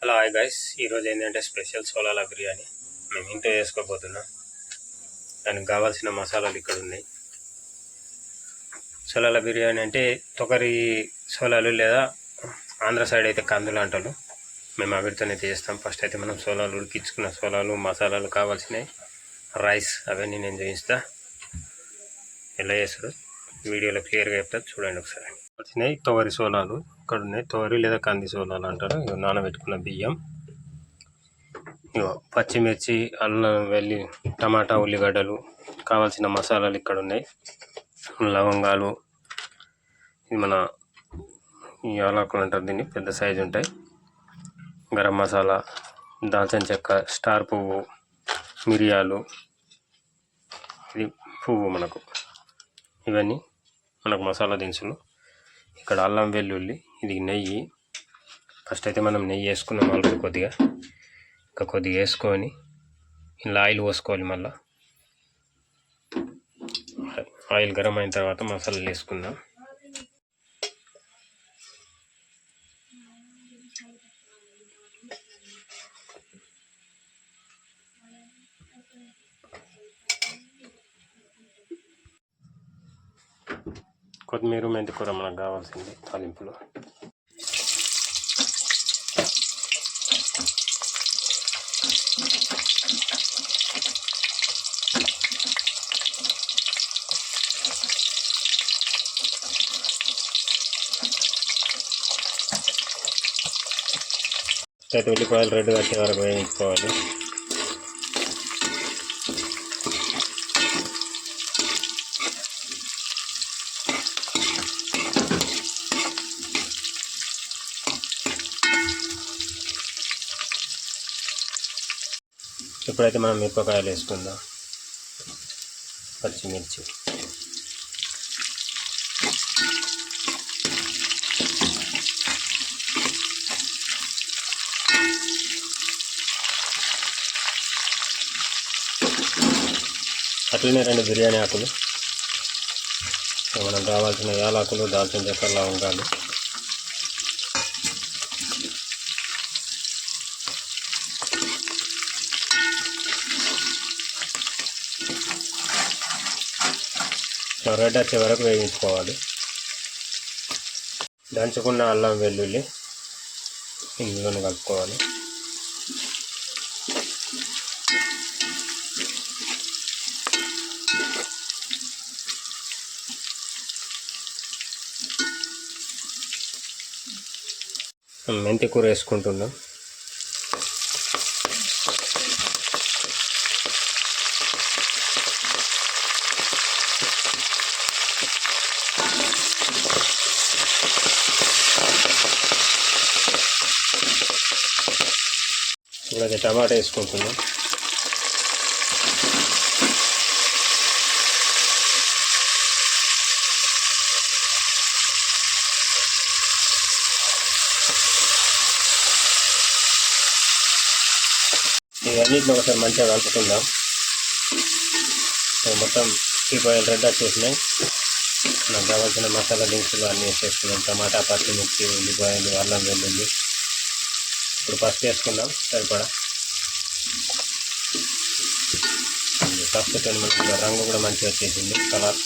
Hello hi guys, ఈరోజు ఏంటంటే special సోలాల biryani మేము ఇంట్లో చేసుకోబోతున్నాం. దానికి కావాల్సిన మసాలాలు ఇక్కడ ఉన్నాయి. సోలాల బిర్యానీ అంటే తొకరి సోలాలు లేదా ఆంధ్ర సైడ్ అయితే కందులు అంటారు. మేము అవిటితోనే చేస్తాం. ఫస్ట్ అయితే మనం సోలాలు ఉడికించుకున్న సోలాలు మసాలాలు కావాల్సినవి రైస్ అవన్నీ నేను చేయిస్తా. ఎలా చేస్తాడు వీడియోలో క్లియర్గా చెప్తాను, చూడండి ఒకసారి. కావాల్సినవి తొగరి సోలాలు ఇక్కడ ఉన్నాయి. తొగరి లేదా కంది సోలాలు అంటారు. నానబెట్టుకున్న బియ్యం, పచ్చిమిర్చి, అల్లం వెల్లి, టమాటా, ఉల్లిగడ్డలు, కావాల్సిన మసాలాలు ఇక్కడ ఉన్నాయి. లవంగాలు, ఇది మన యాలకులు అంటారు దీన్ని, పెద్ద సైజు ఉంటాయి. గరం మసాలా, దాల్చిన చెక్క, స్టార్ పువ్వు, మిరియాలు, ఇది పువ్వు మనకు, ఇవన్నీ మనకు మసాలా దినుసులు. ఇక్కడ అల్లం వెల్లుల్లి, ఇది నెయ్యి. ఫస్ట్ అయితే మనం నెయ్యి వేసుకున్నాం ఆల్రెడీ కొద్దిగా, ఇంకా కొద్దిగా వేసుకొని ఇలా ఆయిల్ పోసుకోవాలి. మళ్ళీ ఆయిల్ గరం అయిన తర్వాత మసాలాలు వేసుకుందాం. కొత్తిమీర, మెంతికూర మనకు కావాల్సింది తాలింపులో. ఉల్లిపాయలు రెడ్గా వచ్చే వరకు వేయించుకోవాలి. ఇప్పుడైతే మనం మిరపకాయలు వేసుకుందాం, పచ్చిమిర్చి, అట్లనే 2 బిర్యానీ ఆకులు, మనం కావాల్సిన యాలకులు, దాల్చిన చెక్క, లవంగాలు, రెడ్ వచ్చే వరకు వేయించుకోవాలి. దంచుకున్న అల్లం వెల్లుల్లి ఇందులోనే కలుపుకోవాలి. మెంతి కూర వేసుకుంటున్నాం. ఇప్పుడైతే టమాటా వేసుకుంటున్నాం. ఇవన్నిటిని ఒకసారి మంచిగా కలుపుకుందాం. మొత్తం ఉల్లిపాయలు రెడ్ వచ్చేసినాయి. నాకు కావాల్సిన మసాలా దినుసులు అన్నీ వేసేసుకున్నాం. టమాటా, పచ్చిమిర్చి, ఉల్లిపాయలు, అల్లం వెల్లుల్లి. ఇప్పుడు పసుపు వేసుకుందాం సరిపడా. పసుపుతో మనకి రంగు కూడా మంచిగా వచ్చేసింది, కలర్.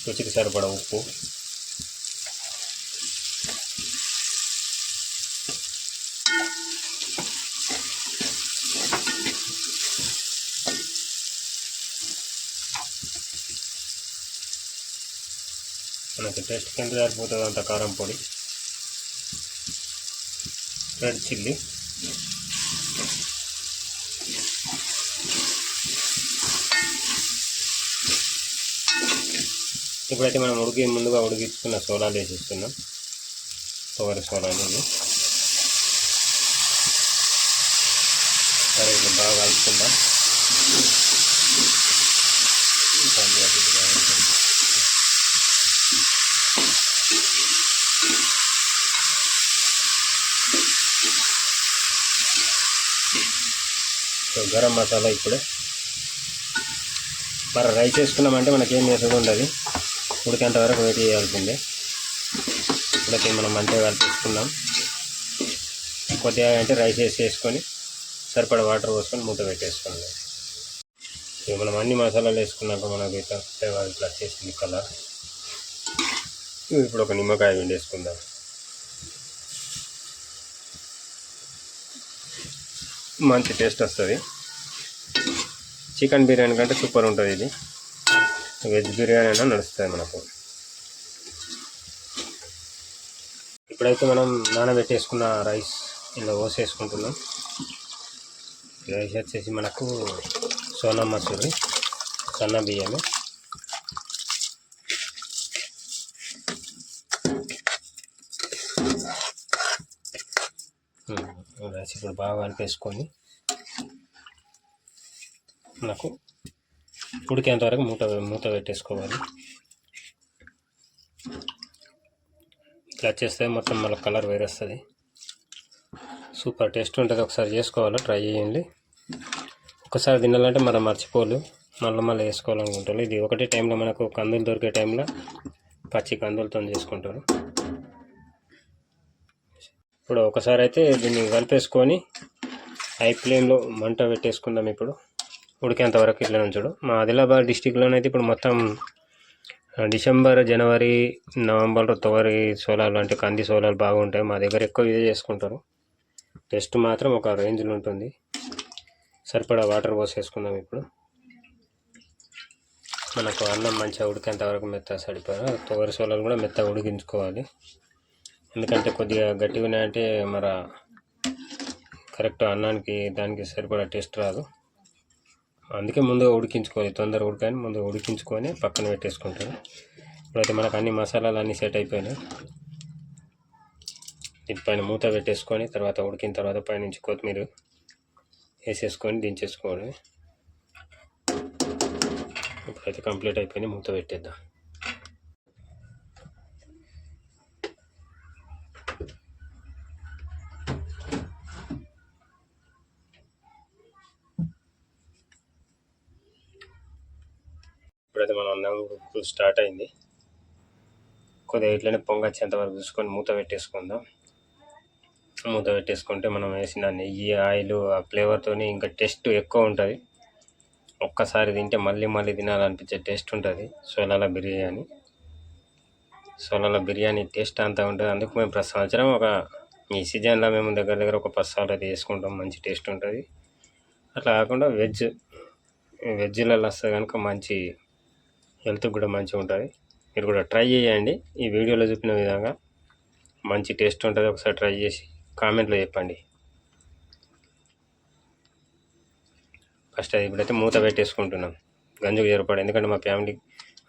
రుచికి సరిపడా ఉప్పు, మనకి టేస్ట్ కింద సరిపోతుంది అంత కారం పొడి, రెడ్ చిల్లీ, ఇప్పుడైతే మనం ముందుగా ఉడికించుకున్న సోలాలు వేసిస్తున్నాం. తొగరి సోలాలు సరే ఇట్లా బాగా కలుపుకుందాం. గరం మసాలా ఇప్పుడే మరి రైస్ వేసుకున్నామంటే మనకేం వేసేది ఉండదు. ఉడికేంత వరకు వెయిట్ చేయాల్సిందే. ఇప్పుడైతే మనం మంచిగా కలిపేసుకుందాం. కొద్దిగా అంటే రైస్ వేసుకొని సరిపడా వాటర్ పోసుకొని మూత పెట్టేసుకోండి. ఇక మనం అన్ని మసాలాలు వేసుకున్నాక మనకు ఇట్లా వచ్చేసింది కలర్. ఇప్పుడు ఒక నిమ్మకాయ పిండేసుకుందాం. మంచి టేస్ట్ వస్తుంది. చికెన్ బిర్యానీ కంటే సూపర్ ఉంటుంది ఇది. వెజ్ బిర్యానీ అయినా నడుస్తుంది మనకు. ఇప్పుడైతే మనం నానబెట్టేసుకున్న రైస్ ఇలా పోసేసుకుంటున్నాం. రైస్ వచ్చేసి మనకు సోనా మసూరి సన్న బియ్యము. రైస్ ఇప్పుడు బాగా కలిపేసుకొని మనకు ఉడికేంత వరకు మూత పెట్టేసుకోవాలి. ఇట్లా చేస్తే మొత్తం మళ్ళీ కలర్ వేరే వస్తుంది. సూపర్ టేస్ట్ ఉంటుంది. ఒకసారి చేసుకోవాలి, ట్రై చేయండి. ఒకసారి తినాలంటే మనం మర్చిపోలు, మళ్ళీ వేసుకోవాలనుకుంటారు. ఇది ఒకటే టైంలో మనకు కందులు దొరికే టైంలో పచ్చి కందులతో చేసుకుంటారు. ఇప్పుడు ఒకసారి అయితే దీన్ని కలిపేసుకొని హై ఫ్లేమ్లో మంట పెట్టేసుకుందాం. ఇప్పుడు ఉడికేంత వరకు ఇట్లా ఉంచుడు. మా ఆదిలాబాద్ డిస్టిక్లోనైతే ఇప్పుడు మొత్తం డిసెంబర్, జనవరి, నవంబర్, తొగరి సోలాలు అంటే కంది సోలాలు బాగుంటాయి. మా దగ్గర ఎక్కువ ఇదే చేసుకుంటారు. టేస్ట్ మాత్రం ఒక రేంజ్లో ఉంటుంది. సరిపడా వాటర్ పోసేసుకుందాం. ఇప్పుడు మనకు అన్నం మంచిగా ఉడికేంత వరకు మెత్తగా సరిపడా తొగరి సోలాలు కూడా మెత్తగా ఉడికించుకోవాలి. ఎందుకంటే కొద్దిగా గట్టిగా ఉన్నాయంటే మరి కరెక్ట్ అన్నానికి దానికి సరిపడా టేస్ట్ రాదు. అందుకే ముందుగా ఉడికించుకోవాలి. తొందరగా ఉడకాని ముందు ఉడికించుకొని పక్కన పెట్టేసుకుంటాను. ఇప్పుడైతే మనకు అన్ని మసాలాలు అన్నీ సెట్ అయిపోయినాయి. దీనిపైన మూత పెట్టేసుకొని తర్వాత ఉడికిన తర్వాత పైనుంచి కొత్తిమీర వేసేసుకొని దించేసుకోవాలి. ఇప్పుడైతే కంప్లీట్ అయిపోయింది. మూత పెట్టేద్దాం. ఇప్పుడైతే మనం అన్నం స్టార్ట్ అయింది. కొద్దిగా ఇట్లనే పొంగొచ్చేంత వరకు చూసుకొని మూత పెట్టేసుకుందాం. మూత పెట్టేసుకుంటే మనం వేసిన నెయ్యి, ఆయిల్ ఆ ఫ్లేవర్తో ఇంకా టేస్ట్ ఎక్కువ ఉంటుంది. ఒక్కసారి తింటే మళ్ళీ తినాలనిపించే టేస్ట్ ఉంటుంది సోలాల బిర్యానీ టేస్ట్ అంతా ఉంటుంది. అందుకు మేము ప్రతి సంవత్సరం ఈ సీజన్లో మేము దగ్గర ఒక 10 సార్లు అయితే చేసుకుంటాం. మంచి టేస్ట్ ఉంటుంది. అట్లా కాకుండా వెజ్లలో వస్తే కనుక మంచి హెల్త్కి కూడా మంచిగా ఉంటుంది. మీరు కూడా ట్రై చేయండి. ఈ వీడియోలో చూపిన విధంగా మంచి టేస్ట్ ఉంటుంది. ఒకసారి ట్రై చేసి కామెంట్లో చెప్పండి. ఫస్ట్ ఇప్పుడైతే మూత పెట్టేసుకుంటున్నాం గంజుకు సరిపడా. ఎందుకంటే మా ఫ్యామిలీ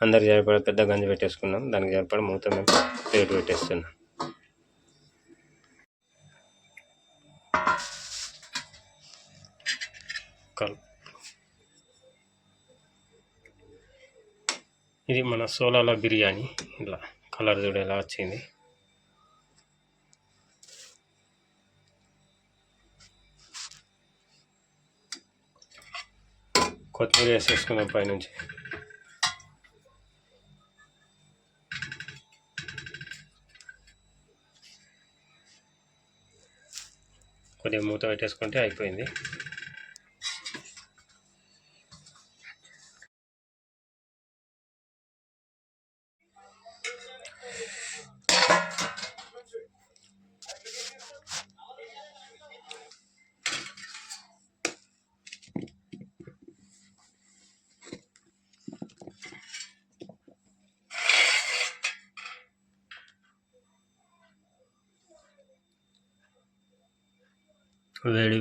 అందరికి సరిపడా పెద్ద గంజు పెట్టేసుకున్నాం. దానికి సరిపడా మూత మేము ప్లేట్ పెట్టేస్తున్నాం. ఇది మన సోలాల బిర్యానీ. ఇట్లా కలర్ చూడ ఎలా వచ్చింది. కొత్తిమీర వేసేసుకున్నాం పైనుంచి. కొద్దిగా మూత పెట్టేసుకుంటే అయిపోయింది.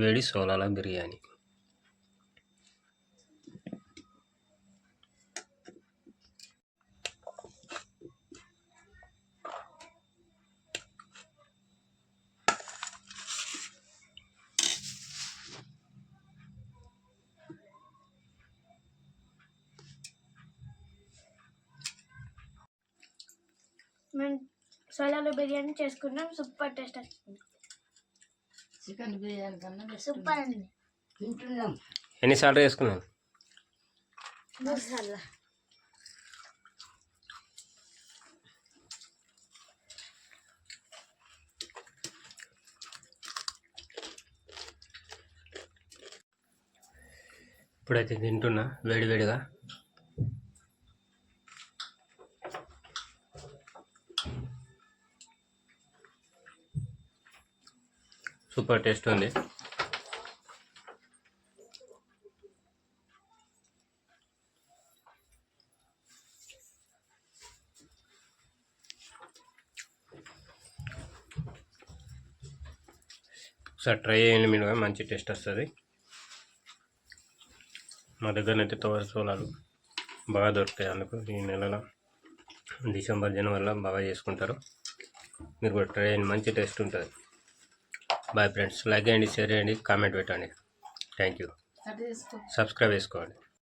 వేడి సోలాల బిర్యానీ. మేము సోలాలో బిర్యానీ చేసుకున్నాం. సూపర్ టేస్ట్ వస్తుంది. చికెన్ బిర్యానీ కన్నా సూపర్ అండి. తింటున్నాం. ఎన్నిసార్లు వేసుకున్నాను? 3 సార్లు. ఇప్పుడైతే తింటున్నా వేడివేడిగా. సూపర్ టేస్ట్ ఉంది. ఒకసారి ట్రై చేయండి మీరు, మంచి టేస్ట్ వస్తుంది. మా దగ్గరనైతే తోర సోలాలు బాగా దొరుకుతాయి, అందుకు ఈ నెలలో డిసెంబర్ జనవరిలో బాగా చేసుకుంటారు. మీరు కూడా ట్రై చేయండి, మంచి టేస్ట్ ఉంటుంది. Bye friends. లైక్ చేయండి, షేర్ చేయండి, కామెంట్ పెట్టండి. Thank you. సబ్స్క్రైబ్ చేసుకోండి.